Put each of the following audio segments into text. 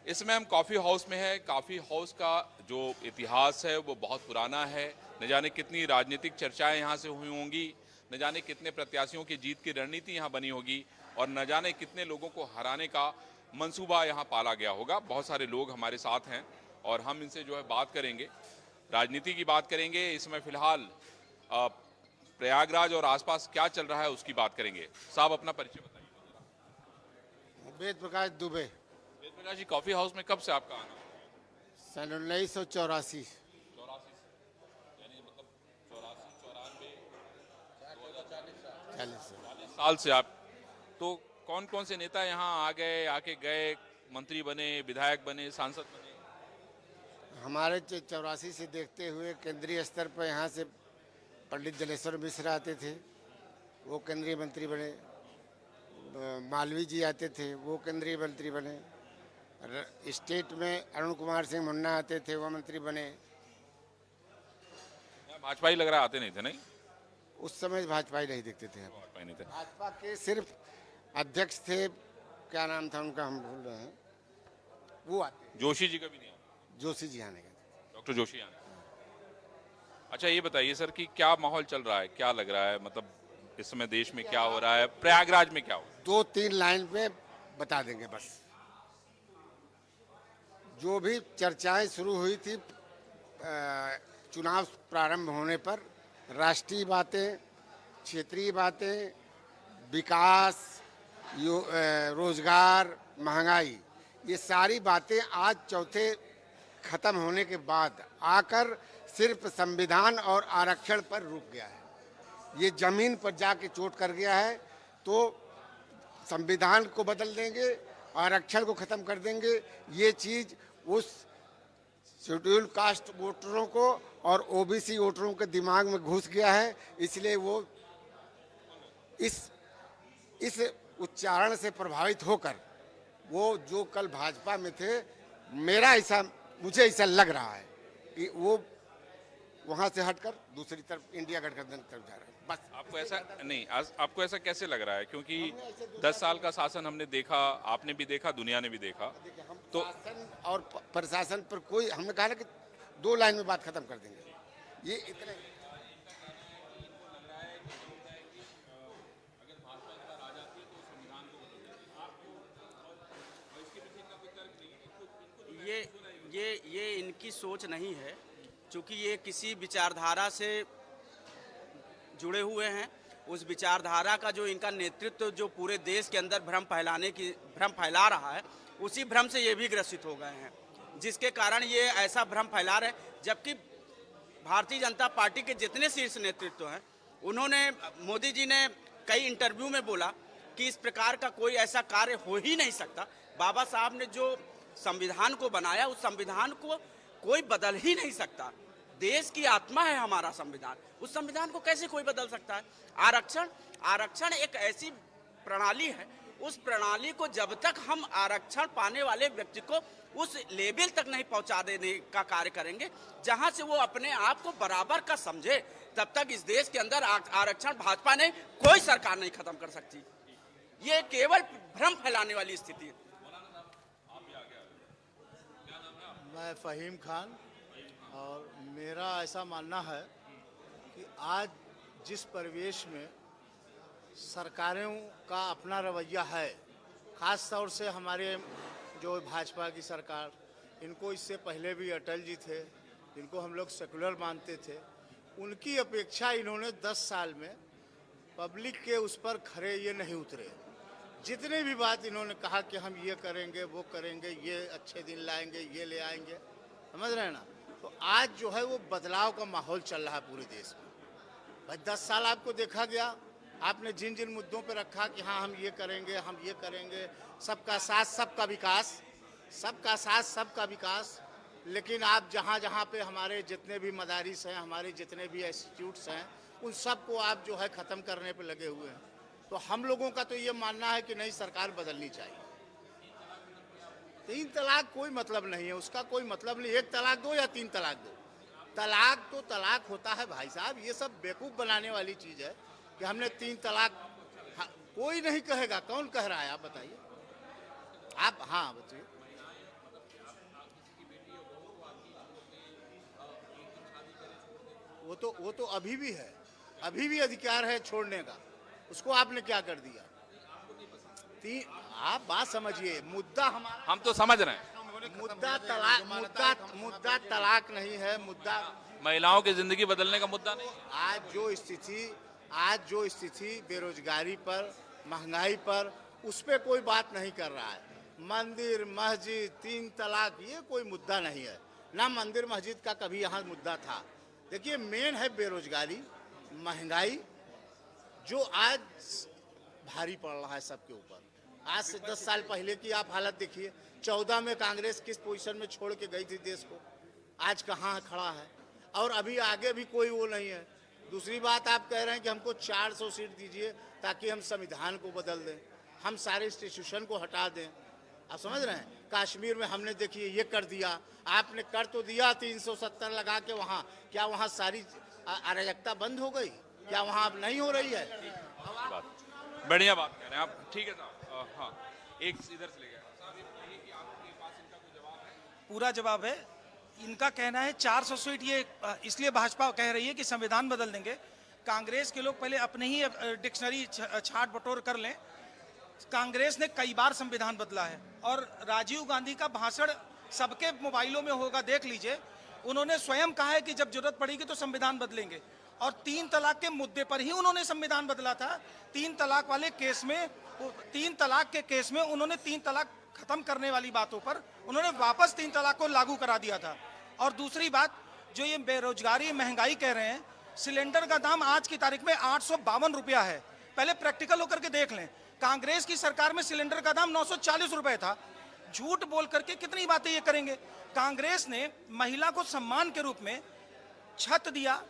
इसमें हम coffee house में है। कॉफ़ी हाउस का जो इतिहास है वो बहुत पुराना है। न जाने कितनी राजनीतिक चर्चाएं यहाँ से हुई होंगी, न जाने कितने प्रत्याशियों की जीत की रणनीति यहाँ बनी होगी और न जाने कितने लोगों को हराने का मंसूबा यहाँ पाला गया होगा। बहुत सारे लोग हमारे साथ हैं और हम इनसे जो है बात करेंगे, राजनीति की बात करेंगे। इसमें फिलहाल प्रयागराज और आसपास क्या चल रहा है उसकी बात करेंगे। साहब अपना परिचय बताइए। वेद प्रकाश दुबे। वेद प्रकाश जी, कॉफ़ी हाउस में कब से आपका आना है? सन 1984। 84 से, यानी मतलब 84, 94, 40 40 साल से आप। तो कौन कौन से नेता यहाँ आ गए, आके गए, मंत्री बने, विधायक बने, सांसद बने? हमारे 84 से देखते हुए केंद्रीय स्तर पर यहाँ से पंडित जलेश्वर मिश्र आते थे, वो केंद्रीय मंत्री बने। मालवीय जी आते थे, वो केंद्रीय मंत्री बने। स्टेट में अरुण कुमार सिंह मुन्ना आते थे, वो मंत्री बने। भाजपा ही लग रहा है, आते नहीं थे? नहीं, उस समय भाजपा ही नहीं देखते थे हम। भाजपा ही नहीं थे। भाजपा के सिर्फ अध्यक्ष थे, क्या नाम था उनका, हम भूल रहे हैं, वो आते। जोशी जी का भी नहीं आया? जोशी जी आने गए। डॉक्टर जोशी आने। अच्छा, ये बताइए सर कि क्या माहौल चल रहा है, क्या लग रहा है, मतलब इस समय देश में क्या हो रहा है, प्रयागराज में क्या हो रहा है? 2-3 लाइन पे बता देंगे बस। जो भी चर्चाएं शुरू हुई थी चुनाव प्रारंभ होने पर, राष्ट्रीय बातें, क्षेत्रीय बातें, विकास, रोजगार, महंगाई, ये सारी बातें आज चौथे खत्म होने के बाद आकर सिर्फ संविधान और आरक्षण पर रुक गया है। ये जमीन पर जाके चोट कर गया है। तो संविधान को बदल देंगे, आरक्षण को खत्म कर देंगे, ये चीज उस शेड्यूल कास्ट वोटरों को और ओबीसी वोटरों के दिमाग में घुस गया है। इसलिए वो इस उच्चारण से प्रभावित होकर वो जो कल भाजपा में थे, मुझे ऐसा लग रहा है कि वो वहां से हटकर दूसरी तरफ इंडिया गठबंधन की तरफ जा रहा है। बस आपको ऐसा नहीं, आपको ऐसा कैसे लग रहा है? क्योंकि 10 साल का शासन हमने देखा, आपने भी देखा, दुनिया ने भी देखा। हम तो शासन और प्रशासन पर कोई, हमने कहा ना कि 2 लाइन में बात खत्म कर देंगे। ये इतने ये इनकी सोच नहीं है, क्योंकि ये किसी विचारधारा से जुड़े हुए हैं। उस विचारधारा का जो इनका नेतृत्व जो पूरे देश के अंदर भ्रम फैला रहा है, उसी भ्रम से ये भी ग्रसित हो गए हैं, जिसके कारण ये ऐसा भ्रम फैला रहे हैं। जबकि भारतीय जनता पार्टी के जितने शीर्ष नेतृत्व हैं, उन्होंने, मोदी जी ने कई इंटरव्यू में बोला कि इस प्रकार का कोई ऐसा कार्य हो ही नहीं सकता। बाबा साहब ने जो संविधान को बनाया, उस संविधान को कोई बदल ही नहीं सकता। देश की आत्मा है हमारा संविधान, उस संविधान को कैसे कोई बदल सकता है? आरक्षण एक ऐसी प्रणाली है, उस प्रणाली को जब तक हम आरक्षण पाने वाले व्यक्ति को उस लेवल तक नहीं पहुंचा देने का कार्य करेंगे जहां से वो अपने आप को बराबर का समझे, तब तक इस देश के अंदर आरक्षण भाजपा ने कोई सरकार नहीं खत्म कर सकती। ये केवल भ्रम फैलाने वाली स्थिति है। मैं फ़हीम खान, और मेरा ऐसा मानना है कि आज जिस परिवेश में सरकारों का अपना रवैया है, ख़ास तौर से हमारे जो भाजपा की सरकार, इनको इससे पहले भी अटल जी थे, इनको हम लोग सेकुलर मानते थे, उनकी अपेक्षा इन्होंने 10 साल में पब्लिक के उस पर खरे ये नहीं उतरे। जितने भी बात इन्होंने कहा कि हम ये करेंगे, वो करेंगे, ये अच्छे दिन लाएंगे, ये ले आएंगे, समझ रहे हैं ना? तो आज जो है वो बदलाव का माहौल चल रहा है पूरे देश में। भाई 10 साल आपको देखा गया, आपने जिन जिन मुद्दों पे रखा कि हाँ हम ये करेंगे, हम ये करेंगे, सबका साथ सबका विकास, सबका साथ सबका विकास, लेकिन आप जहाँ जहाँ पे हमारे जितने भी मदारिस हैं, हमारे जितने भी इंस्टीट्यूट्स हैं, उन सबको आप जो है ख़त्म करने पे लगे हुए हैं। तो हम लोगों का तो ये मानना है कि नहीं, सरकार बदलनी चाहिए। 3 तलाक कोई मतलब नहीं है, उसका कोई मतलब नहीं। 1 तलाक दो या 3 तलाक दो, तलाक तो तलाक होता है भाई साहब। ये सब बेवकूफ़ बनाने वाली चीज़ है कि हमने 3 तलाक, हाँ, कोई नहीं कहेगा। कौन कह रहा है आप बताइए? आप हाँ बताइए। वो तो अभी भी है, अभी भी अधिकार है छोड़ने का। उसको आपने क्या कर दिया? आप बात समझिए, मुद्दा हमारा, हम तो समझ रहे हैं मुद्दा तलाक नहीं है। मुद्दा महिलाओं की जिंदगी बदलने का मुद्दा नहीं। आज जो स्थिति बेरोजगारी पर, महंगाई पर, उस पे कोई बात नहीं कर रहा है। मंदिर मस्जिद 3 तलाक ये कोई मुद्दा नहीं है ना। मंदिर मस्जिद का कभी यहाँ मुद्दा था। देखिए मेन है बेरोजगारी, महंगाई, जो आज भारी पड़ रहा है सबके ऊपर। आज से 10 साल पहले की आप हालत देखिए। 14 में कांग्रेस किस पोजीशन में छोड़ के गई थी देश को, आज कहाँ खड़ा है, और अभी आगे भी कोई वो नहीं है। दूसरी बात, आप कह रहे हैं कि हमको 400 सीट दीजिए ताकि हम संविधान को बदल दें, हम सारे इंस्टीट्यूशन को हटा दें। आप समझ रहे हैं? कश्मीर में हमने देखिए ये कर दिया, आपने कर तो दिया 370 लगा के वहाँ, क्या वहाँ सारी अराजकता बंद हो गई? क्या वहाँ अब नहीं हो रही है? बढ़िया बात कह रहे हैं आप, ठीक है साहब। हाँ, एक इधर से ले गया साहब, ये बताइए कि आपके पास इनका कोई जवाब है? पूरा जवाब है। इनका कहना है 400 सीट ये इसलिए भाजपा कह रही है कि संविधान बदल देंगे। कांग्रेस के लोग पहले अपने ही डिक्शनरी छाट बटोर कर लें। कांग्रेस ने कई बार संविधान बदला है और राजीव गांधी का भाषण सबके मोबाइलों में होगा, देख लीजिए। उन्होंने स्वयं कहा है कि जब जरूरत पड़ेगी तो संविधान बदलेंगे, और 3 तलाक के मुद्दे पर ही उन्होंने संविधान बदला था। 3 तलाक वाले केस में, 3 तलाक के केस में उन्होंने 3 तलाक खत्म करने वाली बातों पर उन्होंने वापस 3 तलाक को लागू करा दिया था। और दूसरी बात, जो ये बेरोजगारी महंगाई कह रहे हैं, सिलेंडर का दाम आज की तारीख में 852 रुपया है। पहले प्रैक्टिकल होकर के देख लें, कांग्रेस की सरकार में सिलेंडर का दाम 940 रुपए था। झूठ बोल करके कितनी बातें ये करेंगे। कांग्रेस ने महिला को सम्मान के रूप में छत दिया,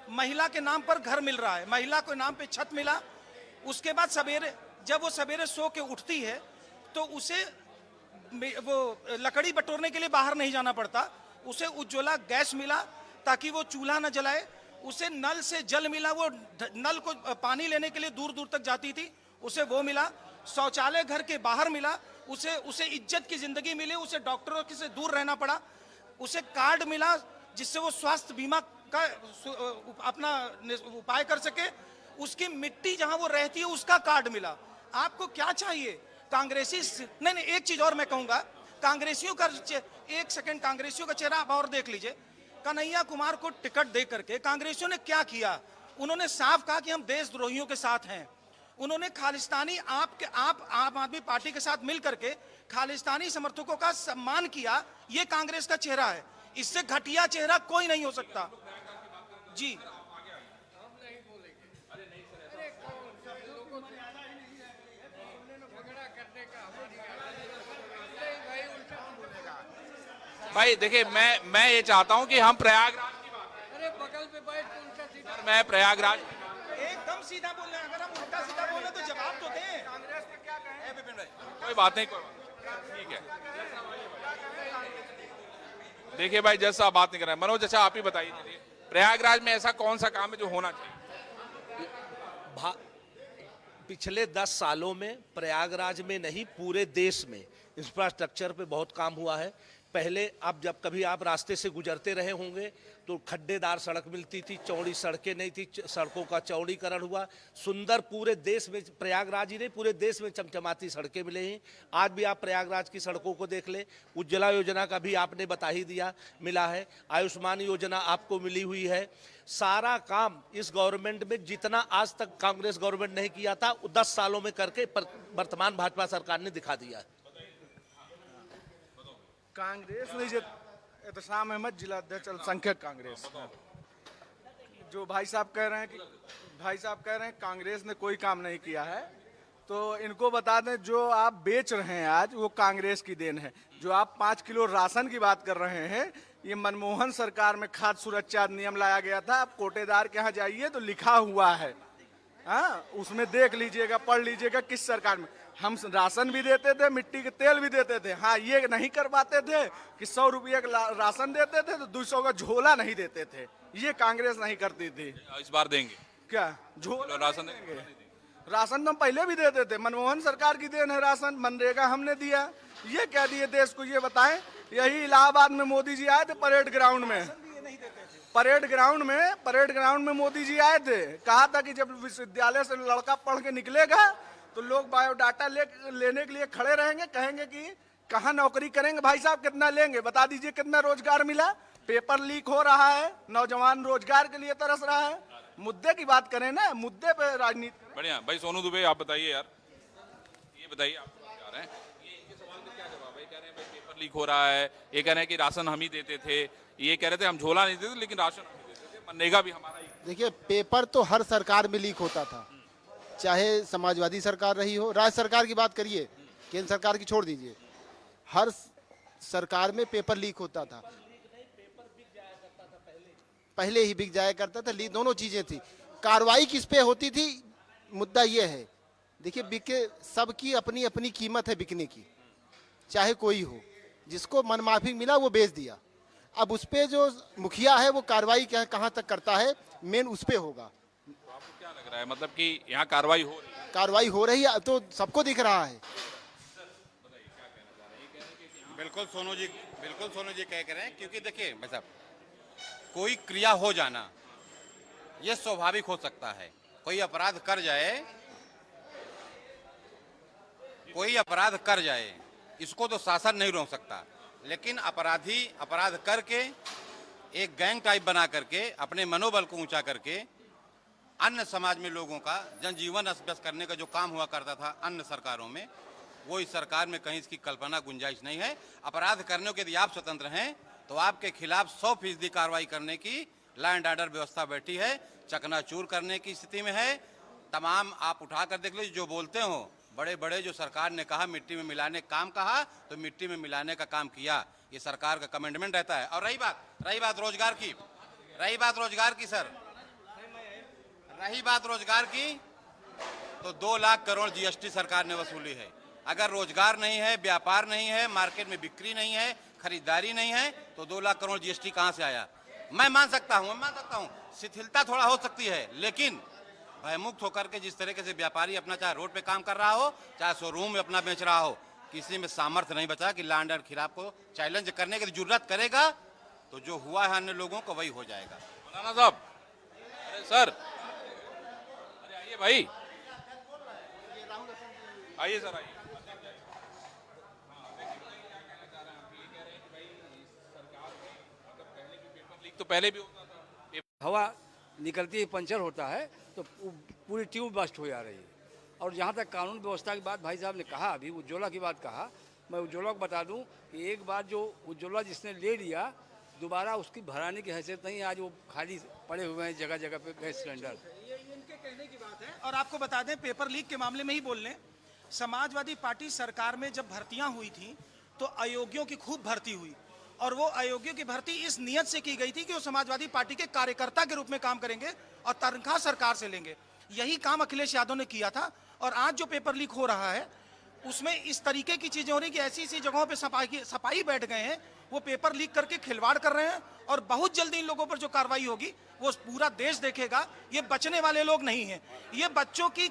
महिला के नाम पर घर मिल रहा है, महिला के नाम पे छत मिला। उसके बाद सवेरे, जब वो सवेरे सो के उठती है तो उसे वो लकड़ी बटोरने के लिए बाहर नहीं जाना पड़ता, उसे उज्ज्वला गैस मिला ताकि वो चूल्हा न जलाए। उसे नल से जल मिला, वो नल को पानी लेने के लिए दूर दूर तक जाती थी, उसे वो मिला। शौचालय घर के बाहर मिला, उसे इज्जत की जिंदगी मिली, उसे डॉक्टरों से दूर रहना पड़ा। उसे कार्ड मिला जिससे वो स्वास्थ्य बीमा का अपना उपाय कर सके। उसकी मिट्टी जहां वो रहती है उसका कार्ड मिला। आपको क्या चाहिए? कांग्रेसी नहीं, एक चीज और मैं कहूंगा, कांग्रेसियों का एक सेकंड, कांग्रेसियों का चेहरा आप और देख लीजिए। कन्हैया कुमार को टिकट दे करके कांग्रेसियों ने क्या किया? उन्होंने साफ कहा कि हम देशद्रोहियों के साथ हैं। उन्होंने खालिस्तानी आम आदमी पार्टी के साथ मिलकर के खालिस्तानी समर्थकों का सम्मान किया। ये कांग्रेस का चेहरा है, इससे घटिया चेहरा कोई नहीं हो सकता। जी भाई देखिए, मैं ये चाहता हूं कि हम प्रयागराज की बात, अरे बगल पे बैठ, मैं प्रयागराज एकदम सीधा बोल रहे हैं। अगर हम उल्टा सीधा बोले तो जवाब तो दें। कांग्रेस पे क्या कहें? विपिन भाई, कोई बात नहीं, ठीक है। देखिए भाई, जज साहब बात नहीं कर रहे हैं। मनोज, अच्छा आप ही बताइए, प्रयागराज में ऐसा कौन सा काम है जो होना चाहिए? पिछले 10 सालों में प्रयागराज में नहीं, पूरे देश में इंफ्रास्ट्रक्चर पे बहुत काम हुआ है। पहले जब कभी आप रास्ते से गुजरते रहे होंगे तो खड्डेदार सड़क मिलती थी, चौड़ी सड़कें नहीं थी, सड़कों का चौड़ीकरण हुआ। सुंदर, पूरे देश में, प्रयागराज ही नहीं पूरे देश में चमचमाती सड़कें मिले हैं। आज भी आप प्रयागराज की सड़कों को देख ले। उज्ज्वला योजना का भी आपने बता ही दिया, मिला है। आयुष्मान योजना आपको मिली हुई है। सारा काम इस गवर्नमेंट में जितना आज तक कांग्रेस गवर्नमेंट नहीं किया था, 10 सालों में करके वर्तमान भाजपा सरकार ने दिखा दिया है। कांग्रेस ने एहतसाम अहमद, जिला अध्यक्ष अल्पसंख्यक कांग्रेस। जो भाई साहब कह रहे हैं कांग्रेस ने कोई काम नहीं किया है, तो इनको बता दें जो आप बेच रहे हैं आज, वो कांग्रेस की देन है। जो आप 5 किलो राशन की बात कर रहे हैं, ये मनमोहन सरकार में खाद्य सुरक्षा अधिनियम लाया गया था। आप कोटेदार के यहाँ जाइए तो लिखा हुआ है, हाँ, उसमें देख लीजिएगा, पढ़ लीजिएगा किस सरकार में। हम राशन भी देते थे, मिट्टी के तेल भी देते थे। हाँ, ये नहीं कर पाते थे कि 100 रुपये का राशन देते थे तो 200 का झोला नहीं देते थे। ये कांग्रेस नहीं करती थी। इस बार देंगे क्या झोला? राशन देंगे? राशन तो हम पहले भी देते थे, मनमोहन सरकार की देन है राशन। मनरेगा हमने दिया। ये क्या दिए देश को, ये बताएं? यही इलाहाबाद में मोदी जी आए थे परेड ग्राउंड में, परेड ग्राउंड में मोदी जी आए थे, कहा था कि जब विश्वविद्यालय से लड़का पढ़ के निकलेगा तो लोग बायोडाटा लेने के लिए खड़े रहेंगे, कहेंगे कि कहाँ नौकरी करेंगे भाई साहब, कितना लेंगे, बता दीजिए कितना रोजगार मिला। पेपर लीक हो रहा है, नौजवान रोजगार के लिए तरस रहा है। मुद्दे की बात करें ना, मुद्दे पे राजनीति। बढ़िया भाई सोनू दुबे, आप बताइए यार, ये बताइए आप क्या रहे हैं, ये सवाल का क्या जवाब है? ये कह रहे हैं भाई पेपर लीक हो रहा है, ये कह रहे हैं कि राशन हम ही देते थे, ये कह रहे थे हम झोला नहीं देते लेकिन राशन हम ही देते थे, मनरेगा भी हमारा ही। देखिए, पेपर तो हर सरकार में लीक होता था, चाहे समाजवादी सरकार रही हो, राज्य सरकार की बात करिए, केंद्र सरकार की छोड़ दीजिए, हर सरकार में पेपर लीक होता था। पहले ही बिक जाया करता था, लीक दोनों चीजें थी। कार्रवाई किस पे होती थी, मुद्दा ये है। देखिए, बिके सबकी अपनी अपनी कीमत है बिकने की, चाहे कोई हो, जिसको मनमाफी मिला वो बेच दिया। अब उस पे जो मुखिया है वो कार्रवाई कहाँ तक करता है, मेन उस पे होगा। आपको क्या लग रहा है, मतलब कि यहाँ कार्रवाई हो रही है? कार्रवाई हो रही है तो सबको दिख रहा है। बिल्कुल सोनू जी कह रहे हैं, क्योंकि देखिए भाई साहब, कोई क्रिया हो जाना ये स्वाभाविक हो सकता है। कोई अपराध कर जाए इसको तो शासन नहीं रोक सकता, लेकिन अपराधी अपराध करके एक गैंग टाइप बना करके अपने मनोबल को ऊंचा करके अन्य समाज में लोगों का जनजीवन अस्त व्यस्त करने का जो काम हुआ करता था अन्य सरकारों में, वो इस सरकार में कहीं इसकी कल्पना गुंजाइश नहीं है। अपराध करने के यदि आप स्वतंत्र हैं तो आपके खिलाफ 100% कार्रवाई करने की लॉ एंड ऑर्डर व्यवस्था बैठी है, चकनाचूर करने की स्थिति में है। तमाम आप उठा कर देख लीजिए, जो बोलते हो बड़े बड़े जो सरकार ने कहा मिट्टी में मिलाने काम कहा तो मिट्टी में मिलाने का काम किया, ये सरकार का कमेंटमेंट रहता है। और रही बात रोजगार की, तो 2 लाख करोड़ जीएसटी सरकार ने वसूली है। अगर रोजगार नहीं है, व्यापार नहीं है, मार्केट में बिक्री नहीं है, खरीदारी नहीं है, तो 2 लाख करोड़ जीएसटी कहां से आया? मैं मान सकता हूं शिथिलता थोड़ा हो सकती है, लेकिन भयमुक्त होकर के जिस तरीके से व्यापारी अपना चाहे रोड पे काम कर रहा हो, चाहे शोरूम में अपना बेच रहा हो, किसी में सामर्थ्य नहीं बचा कि लॉ एंड ऑर्डर खिलाफ को चैलेंज करने की जरूरत करेगा, तो जो हुआ है अन्य लोगों को वही हो जाएगा। मौलाना साहब, अरे सर, अरे आइए भाई, आइए सर, आइए। तो पहले भी होता था, हवा निकलती है, पंचर होता है तो पूरी ट्यूब बस्ट हो जा रही है। और जहाँ तक कानून व्यवस्था की बात भाई साहब ने कहा, अभी उज्ज्वला की बात कहा, मैं उज्ज्वला को बता दूं कि एक बार जो उज्ज्वला जिसने ले लिया, दोबारा उसकी भराने की हैसियत नहीं है। आज वो खाली पड़े हुए हैं जगह जगह पे गैस सिलेंडर। ये इनके कहने की बात है। और आपको बता दें, पेपर लीक के मामले में ही बोल लें, समाजवादी पार्टी सरकार में जब भर्तियां हुई थी तो अयोग्यों की खूब भर्ती हुई, और वो अयोग्यों की भर्ती इस नियत से की गई थी कि वो समाजवादी पार्टी के कार्यकर्ता के रूप में काम करेंगे और तनख्वाह सरकार से लेंगे। यही काम अखिलेश यादव ने किया था। और आज जो पेपर लीक हो रहा है उसमें इस तरीके की चीजें हो रही कि ऐसी ऐसी जगहों पे सपाई बैठ गए हैं, वो पेपर लीक करके खिलवाड़ कर रहे हैं। और बहुत जल्दी इन लोगों पर जो कार्रवाई होगी वो पूरा देश देखेगा। ये बचने वाले लोग नहीं हैं, ये बच्चों की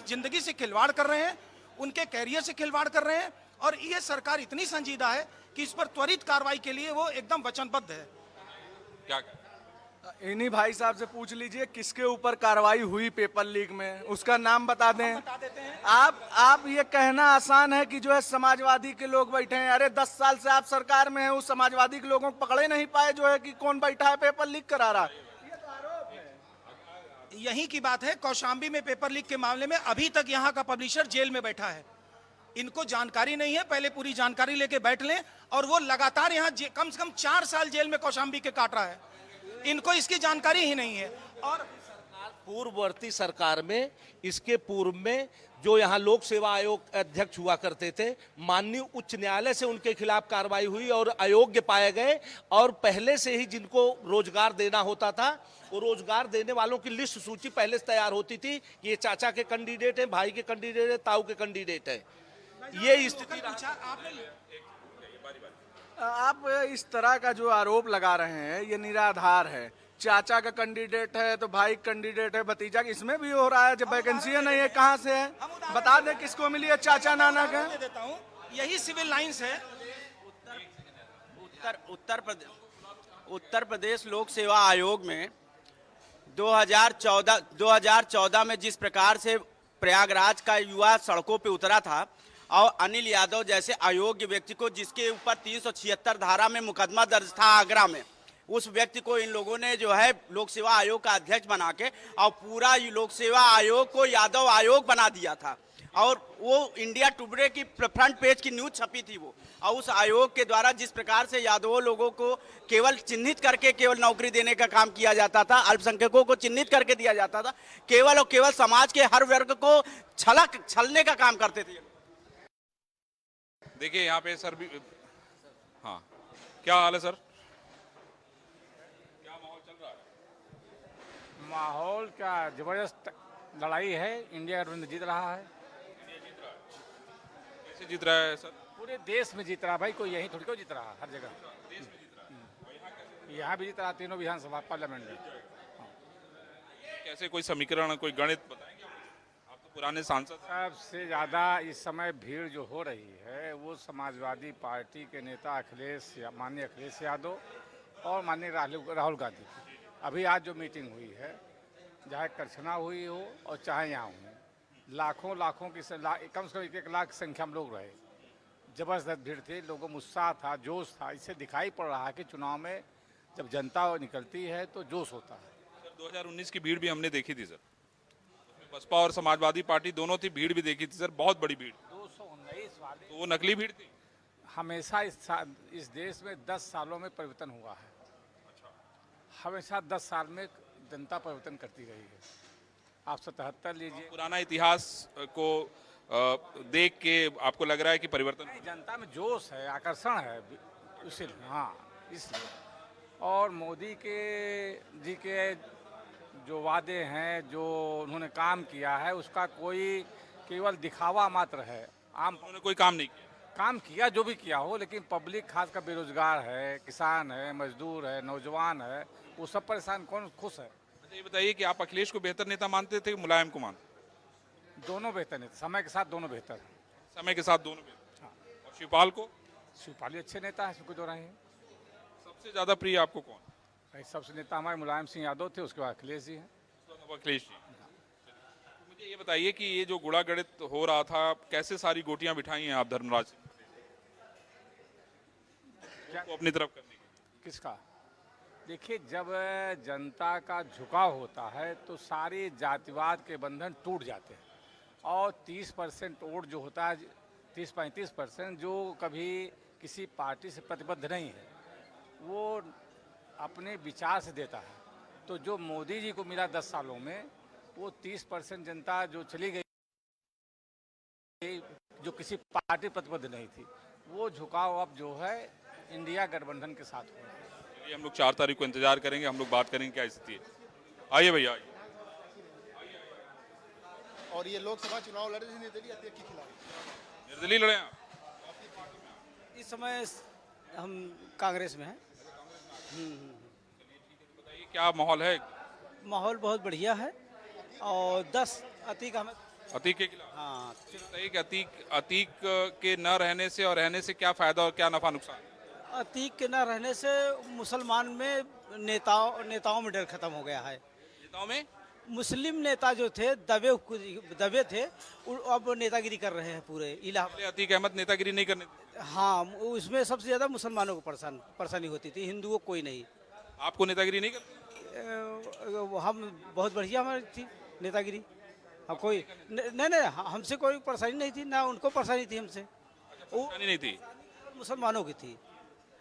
जिंदगी से खिलवाड़ कर रहे हैं, उनके कैरियर से खिलवाड़ कर रहे हैं। और ये सरकार इतनी संजीदा है कि इस पर त्वरित कार्रवाई के लिए वो एकदम वचनबद्ध है। क्या इन्हीं भाई साहब से पूछ लीजिए किसके ऊपर कार्रवाई हुई पेपर लीक में, उसका नाम बता दें। बता देते हैं। आप ये कहना आसान है कि जो है समाजवादी के लोग बैठे हैं। अरे 10 साल से आप सरकार में हैं, उस समाजवादी के लोगों को पकड़े नहीं पाए जो है कि कौन बैठा है पेपर लीक करा रहा। यही की बात है, कौशाम्बी में पेपर लीक के मामले में अभी तक यहाँ का पब्लिशर जेल में बैठा है। इनको जानकारी नहीं है, पहले पूरी जानकारी लेके बैठ लें। और वो लगातार यहाँ कम से कम 4 साल जेल में कौशाम्बी के काट रहा है, इनको इसकी जानकारी ही नहीं है। और पूर्ववर्ती सरकार में, इसके पूर्व में जो यहाँ लोक सेवा आयोग अध्यक्ष हुआ करते थे, माननीय उच्च न्यायालय से उनके खिलाफ कार्रवाई हुई और अयोग्य पाए गए। और पहले से ही जिनको रोजगार देना होता था, वो रोजगार देने वालों की लिस्ट सूची पहले से तैयार होती थी कि ये चाचा के कैंडिडेट हैं, भाई के कैंडिडेट हैं, ताऊ के कैंडिडेट हैं। ये स्थिति आप इस तरह का जो आरोप लगा रहे हैं ये निराधार है। चाचा का कैंडिडेट है तो भाई कैंडिडेट है, भतीजा इसमें भी हो रहा है। जब वैकेंसी नहीं है कहाँ से है, बता दें किसको मिली है चाचा नाना का। दे देता हूँ, यही सिविल लाइंस है। उत्तर प्रदेश लोक सेवा आयोग में 2014 में जिस प्रकार से प्रयागराज का युवा सड़कों पे उतरा था और अनिल यादव जैसे अयोग्य व्यक्ति को, जिसके ऊपर 376 धारा में मुकदमा दर्ज था आगरा में, उस व्यक्ति को इन लोगों ने जो है लोक सेवा आयोग का अध्यक्ष बना के और पूरा लोक सेवा आयोग को यादव आयोग बना दिया था। और वो इंडिया टुडे की फ्रंट पेज की न्यूज छपी थी वो। और उस आयोग के द्वारा जिस प्रकार से यादवों लोगों को केवल चिन्हित करके केवल नौकरी देने का काम किया जाता था, अल्पसंख्यकों को चिन्हित करके दिया जाता था, केवल और केवल समाज के हर वर्ग को छलने का काम करते थे। देखिए यहाँ पे सर भी, हाँ क्या हाल है सर? क्या माहौल चल रहा है? माहौल क्या जबरदस्त लड़ाई है। इंडिया गठबंधन जीत रहा है। कैसे जीत रहा है सर? पूरे देश में जीत रहा है भाई, कोई यहीं थोड़ी को जीत रहा है, हर जगह यहाँ भी जीत रहा, तीनों विधानसभा पार्लियामेंट में। कैसे कोई समीकरण, कोई गणित बताएंगे? आप तो पुराने सांसद हैं। सबसे ज़्यादा इस समय भीड़ जो हो रही है वो समाजवादी पार्टी के नेता माननीय अखिलेश यादव और माननीय राहुल गांधी की। अभी आज जो मीटिंग हुई है, चाहे करछना हुई हो और चाहे यहाँ हुई, लाखों की कम से कम 1 लाख की संख्या में लोग रहे। जबरदस्त भीड़ थी, लोगों में उत्साह था, जोश था। इससे दिखाई पड़ रहा है कि चुनाव में जब जनता निकलती है तो जोश होता है। सर 2019 की भीड़ भी हमने देखी थी सर, बसपा और समाजवादी पार्टी दोनों थी, भीड़ भी देखी थी सर, बहुत बड़ी भीड़। 219 वाले तो वो नकली भीड़ थी। हमेशा इस देश में 10 सालों में परिवर्तन हुआ है। हमेशा 10 साल में जनता परिवर्तन करती रही है। आप 77 लीजिए। पुराना इतिहास को देख के आपको लग रहा है कि परिवर्तन? नहीं, जनता में जोश है, आकर्षण है, इसलिए हाँ, इसलिए। और मोदी जी के जो वादे हैं, जो उन्होंने काम किया है, उसका कोई केवल दिखावा मात्र है। उन्होंने कोई काम नहीं किया। काम किया जो भी किया हो, लेकिन पब्लिक खासकर बेरोजगार है, किसान है, मजदूर है, नौजवान है, वो सब परेशान, कौन खुश है? अच्छा ये बताइए कि आप अखिलेश को बेहतर नेता मानते थे कि मुलायम को मानते? दोनों बेहतर नेता, समय के साथ दोनों बेहतर हैं। समय के साथ दोनों बेहतर। हाँ। और शिवपाल को? शिवपाल अच्छे नेता है, कोई दो राय है। सबसे ज्यादा प्रिय आपको कौन? भाई सबसे नेता हमारे मुलायम सिंह यादव थे, उसके बाद अखिलेश जी हैं। अखिलेश जी। तो मुझे ये बताइए कि ये जो गुड़ा गणित हो रहा था, कैसे सारी गोटियां बिठाई हैं आप धर्मराज को अपनी तरफ करने की? किसका? देखिए, जब जनता का झुकाव होता है तो सारे जातिवाद के बंधन टूट जाते हैं। और 30% वोट जो होता है, 30-35% जो कभी किसी पार्टी से प्रतिबद्ध नहीं है, वो अपने विचार से देता है। तो जो मोदी जी को मिला 10 सालों में, वो 30% जनता जो चली गई, जो किसी पार्टी प्रतिबद्ध नहीं थी, वो झुकाव अब जो है इंडिया गठबंधन के साथ हो रहा है। हम लोग 4 तारीख को इंतजार करेंगे, हम लोग बात करेंगे क्या स्थिति है। आइए भैया, आइए। और ये लोकसभा चुनाव लड़ रहे निर्दलीय अध्यक्ष के खिलाफ। निर्दलीय लड़े आप? इस समय हम कांग्रेस में हैं। बताइए क्या माहौल है? माहौल बहुत बढ़िया है और 10 अतीक हमें अतीक के खिलाफ। हाँ, बताइए कि अतीक के न रहने से और रहने से क्या फायदा और क्या नफा नुकसान? अतीक के न रहने से मुसलमान में नेताओं में डर खत्म हो गया है। नेताओं में मुस्लिम नेता जो थे दबे थे, अब नेतागिरी कर रहे हैं पूरे इलाके। अतीक अहमद नेतागिरी नहीं करने देते? हाँ, उसमें सबसे ज़्यादा मुसलमानों को परेशानी होती थी, हिंदुओं को कोई नहीं। आपको नेतागिरी नहीं करते? हम बहुत बढ़िया हमारी थी नेतागिरी। हम कोई नहीं, हमसे कोई परेशानी नहीं थी, ना उनको परेशानी थी हमसे। परेशानी नहीं थी, मुसलमानों की थी।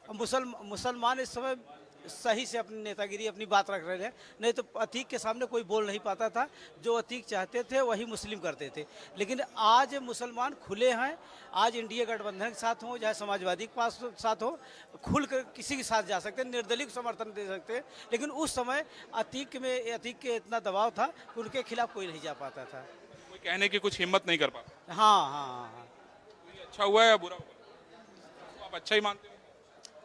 मुसलमान इस समय सही से अपनी नेतागिरी, अपनी बात रख रहे हैं। नहीं तो अतीक के सामने कोई बोल नहीं पाता था। जो अतीक चाहते थे वही मुस्लिम करते थे। लेकिन आज मुसलमान खुले हैं। आज इंडिया गठबंधन के साथ हो, चाहे समाजवादी के पास साथ हो, खुल कर किसी के साथ जा सकते हैं, निर्दलीय को समर्थन दे सकते हैं। लेकिन उस समय अतीक के इतना दबाव था कि उनके खिलाफ कोई नहीं जा पाता था। कोई कहने की कुछ हिम्मत नहीं कर पाता। हाँ। अच्छा हुआ या बुरा हुआ? तो आप अच्छा ही मानते हो?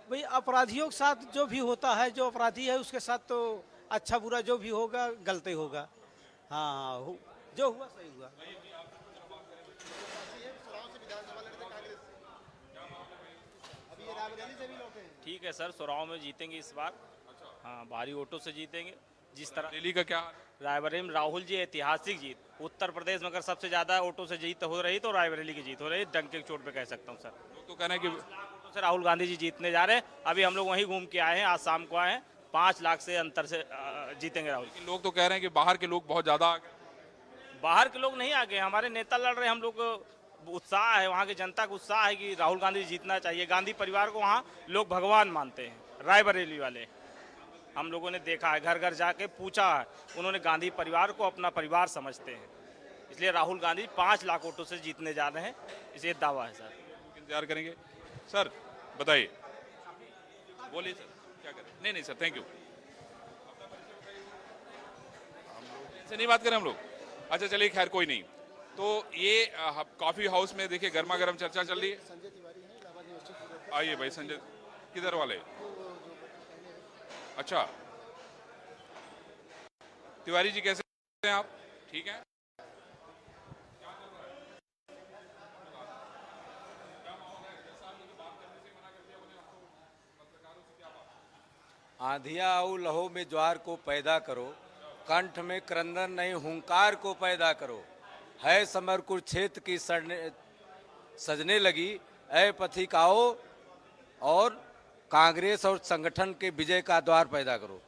भाई अपराधियों के साथ जो भी होता है, जो अपराधी है उसके साथ तो अच्छा बुरा जो भी होगा गलत ही होगा। हाँ, जो हुआ सही हुआ। ठीक है सर, सुराव में जीतेंगे इस बार। हाँ, भारी वोटों से जीतेंगे। जिस तरह दिल्ली का क्या हाल है? रायबरेली में राहुल जी ऐतिहासिक जीत, उत्तर प्रदेश में अगर सबसे ज्यादा वोटों से जीत हो रही तो रायबरेली की जीत हो रही, डंके की चोट पे कह सकता हूँ सर। लोग तो कहना है कि वोटों से राहुल गांधी जी जीतने जा रहे हैं। अभी हम लोग वहीं घूम के आए हैं, आज शाम को आए हैं। 5 लाख से अंतर से जीतेंगे राहुल। लेकिन लोग तो कह रहे हैं कि बाहर के लोग बहुत ज्यादा आ गए। बाहर के लोग नहीं आ गए, हमारे नेता लड़ रहे हैं। हम लोग को उत्साह है, वहाँ की जनता को उत्साह है कि राहुल गांधी जीतना चाहिए। गांधी परिवार को वहाँ लोग भगवान मानते हैं, रायबरेली वाले। हम लोगों ने देखा है, घर घर जाके पूछा है, उन्होंने गांधी परिवार को अपना परिवार समझते हैं। इसलिए राहुल गांधी 5 लाख वोटों से जीतने जा रहे हैं, इसे दावा है सर। इंतजार करेंगे। सर बताइए, बोलिए सर, क्या करें? नहीं सर, थैंक यू। से नहीं बात करें हम लोग। अच्छा चलिए, खैर कोई नहीं। तो ये कॉफी हाउस में देखिए गर्मा गर्म चर्चा चल रही है। आइए भाई, संजय किधर वाले? अच्छा, तिवारी जी कैसे हैं आप? ठीक हैं? आंधियाँ आओ लहो में ज्वार को पैदा करो, कंठ में क्रंदन नहीं हुंकार को पैदा करो। है समर कुरुक्षेत्र की सजने लगी, ऐ पथिक आओ और कांग्रेस और संगठन के विजय का द्वार पैदा करो।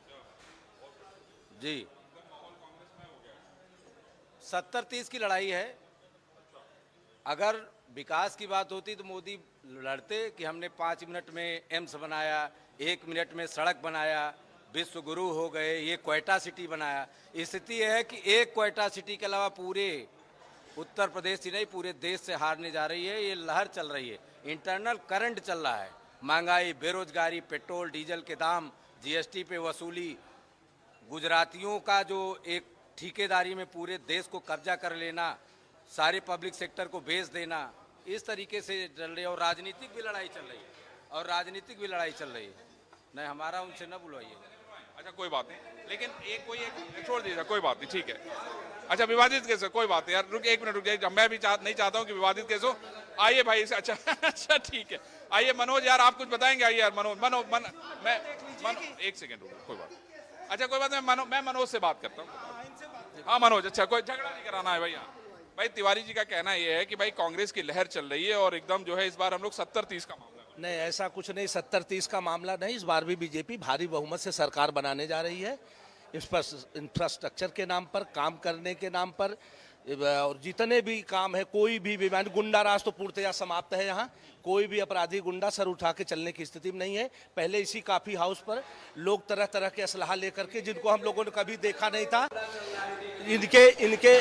जी 70-30 की लड़ाई है। अगर विकास की बात होती तो मोदी लड़ते कि हमने 5 मिनट में एम्स बनाया, 1 मिनट में सड़क बनाया, विश्व गुरु हो गए, ये क्वेटा सिटी बनाया। स्थिति यह है कि एक क्वेटा सिटी के अलावा पूरे उत्तर प्रदेश ही नहीं पूरे देश से हारने जा रही है। ये लहर चल रही है, इंटरनल करंट चल रहा है। महंगाई, बेरोजगारी, पेट्रोल डीजल के दाम, जीएसटी पे वसूली, गुजरातियों का जो एक ठेकेदारी में पूरे देश को कब्जा कर लेना, सारे पब्लिक सेक्टर को बेच देना, इस तरीके से चल रही है। और राजनीतिक भी लड़ाई चल रही है, नहीं हमारा उनसे न बुलवाइए। अच्छा कोई बात नहीं, लेकिन एक छोड़ दीजिए, कोई बात नहीं, ठीक है। अच्छा विवादित केस है, कोई बात नहीं यार, रुक 1 मिनट रुक जाइए। मैं भी नहीं चाहता हूँ कि विवादित केस हो। आइए भाई, अच्छा अच्छा ठीक है। आइए मनोज यार, आप कुछ बताएंगे? आइए यार मनोज, मैं 1 सेकेंड रुको, कोई बात। अच्छा कोई बात नहीं, मैं मनोज से बात करता हूँ। हाँ मनोज, अच्छा कोई झगड़ा नहीं कराना है भाई। हाँ भाई, तिवारी जी का कहना यह है कि भाई कांग्रेस की लहर चल रही है और एकदम जो है इस बार हम लोग 70-30 का मामला। नहीं, ऐसा कुछ नहीं, 70-30 का मामला नहीं। इस बार भी बीजेपी भारी बहुमत से सरकार बनाने जा रही है। इस पर इंफ्रास्ट्रक्चर के नाम पर, काम करने के नाम पर, और जितने भी काम है, कोई भी बीमारी, गुंडा राज तो पूर्णतया समाप्त है। यहाँ कोई भी अपराधी गुंडा सर उठा के चलने की स्थिति में नहीं है। पहले इसी काफी हाउस पर लोग तरह तरह के असलाह लेकर के, जिनको हम लोगों ने कभी देखा नहीं था, इनके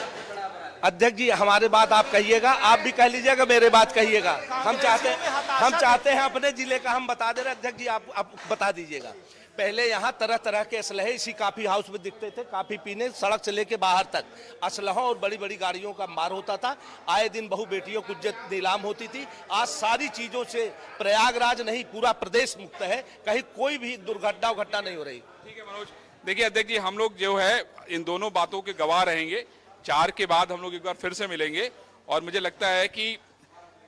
अध्यक्ष जी हमारे बात आप कहिएगा, आप भी कह लीजिएगा, मेरे बात कहिएगा। हम चाहते हैं अपने जिले का हम बता दे रहे। अध्यक्ष जी आप बता दीजिएगा। पहले यहाँ तरह तरह के असलहे इसी काफी हाउस में दिखते थे। काफी पीने, सड़क से लेके बाहर तक असलहों और बड़ी बड़ी गाड़ियों का मार होता था। आए दिन बहु बेटियों की इज्जत नीलाम होती थी। आज सारी चीजों से प्रयागराज नहीं, पूरा प्रदेश मुक्त है। कहीं कोई भी दुर्घटना नहीं हो रही। ठीक है मनोज, देखिए अध्यक्ष जी, हम लोग जो है इन दोनों बातों के गवाह रहेंगे। 4 के बाद हम लोग एक बार फिर से मिलेंगे और मुझे लगता है कि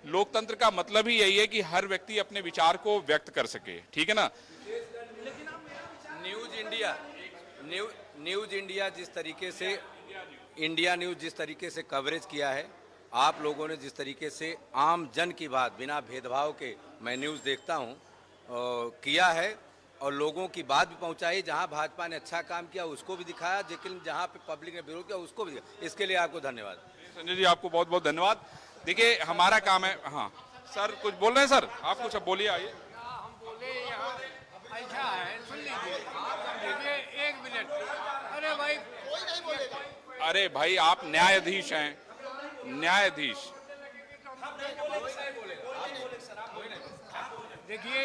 लोकतंत्र का मतलब ही यही है कि हर व्यक्ति अपने विचार को व्यक्त कर सके, ठीक है ना। न्यूज इंडिया जिस तरीके से, इंडिया न्यूज जिस तरीके से कवरेज किया है, आप लोगों ने जिस तरीके से आम जन की बात बिना भेदभाव के, मैं न्यूज़ देखता हूँ, किया है और लोगों की बात भी पहुंचाई। जहां भाजपा ने अच्छा काम किया उसको भी दिखाया, लेकिन जहां पे पब्लिक ने विरोध किया उसको भी दिखाया। इसके लिए आपको धन्यवाद। संजय जी आपको बहुत बहुत धन्यवाद। देखिए हमारा काम है। हाँ सर कुछ बोल रहे हैं सर, आप कुछ अब बोलिए। आइए। हम बोले यहाँ ऐसा है, सुन लीजिए 1 मिनट। अरे भाई कोई नहीं बोलेगा। अरे भाई आप न्यायाधीश हैं, न्यायाधीश। देखिए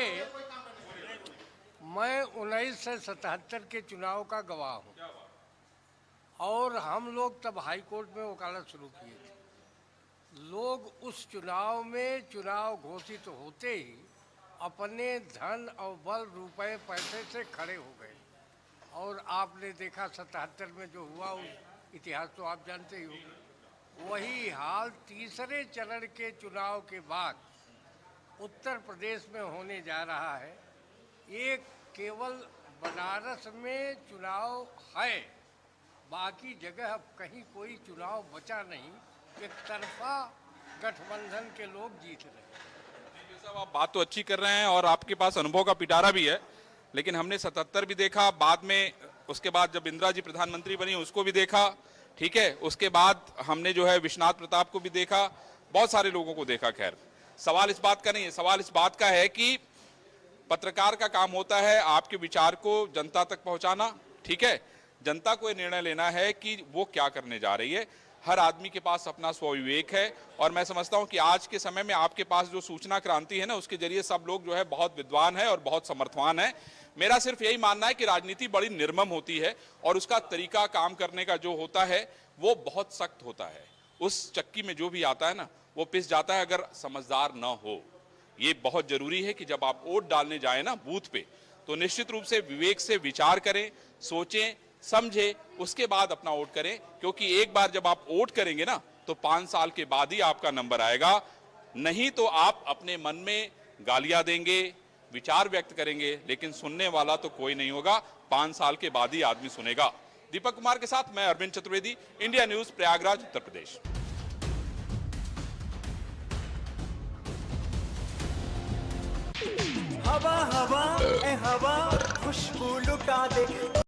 मैं 1977 के चुनाव का गवाह हूँ और हम लोग तब हाई कोर्ट में वकालत शुरू किए थे। लोग उस चुनाव में, चुनाव घोषित होते ही अपने धन और बल, रुपए पैसे से खड़े हो गए और आपने देखा 77 में जो हुआ, उस इतिहास तो आप जानते ही हो। वही हाल तीसरे चरण के चुनाव के बाद उत्तर प्रदेश में होने जा रहा है। ये केवल बनारस में चुनाव है, बाकी जगह अब कहीं कोई चुनाव बचा नहीं, एक तरफा गठबंधन के लोग जीत रहे हैं। साहब आप बात तो अच्छी कर रहे हैं और आपके पास अनुभव का पिटारा भी है, लेकिन हमने 77 भी देखा, बाद में उसके बाद जब इंदिरा जी प्रधानमंत्री बनी उसको भी देखा, ठीक है, उसके बाद हमने जो है विश्वनाथ प्रताप को भी देखा, बहुत सारे लोगों को देखा। खैर सवाल इस बात का नहीं है, सवाल इस बात का है कि पत्रकार का काम होता है आपके विचार को जनता तक पहुंचाना, ठीक है, जनता को ये निर्णय लेना है कि वो क्या करने जा रही है। हर आदमी के पास अपना स्वविवेक है और मैं समझता हूं कि आज के समय में आपके पास जो सूचना क्रांति है ना, उसके जरिए सब लोग जो है बहुत विद्वान है और बहुत समर्थवान है। मेरा सिर्फ यही मानना है कि राजनीति बड़ी निर्मम होती है और उसका तरीका काम करने का जो होता है वो बहुत सख्त होता है। उस चक्की में जो भी आता है ना वो पिस जाता है अगर समझदार न हो। ये बहुत जरूरी है कि जब आप वोट डालने जाए ना बूथ पे, तो निश्चित रूप से विवेक से विचार करें, सोचें, समझे, उसके बाद अपना वोट करें, क्योंकि एक बार जब आप वोट करेंगे ना तो 5 साल के बाद ही आपका नंबर आएगा। नहीं तो आप अपने मन में गालियां देंगे, विचार व्यक्त करेंगे, लेकिन सुनने वाला तो कोई नहीं होगा। 5 साल के बाद ही आदमी सुनेगा। दीपक कुमार के साथ मैं अरविंद चतुर्वेदी, इंडिया न्यूज, प्रयागराज, उत्तर प्रदेश। हवा हवा ए हवा खुशबू लुटा दे।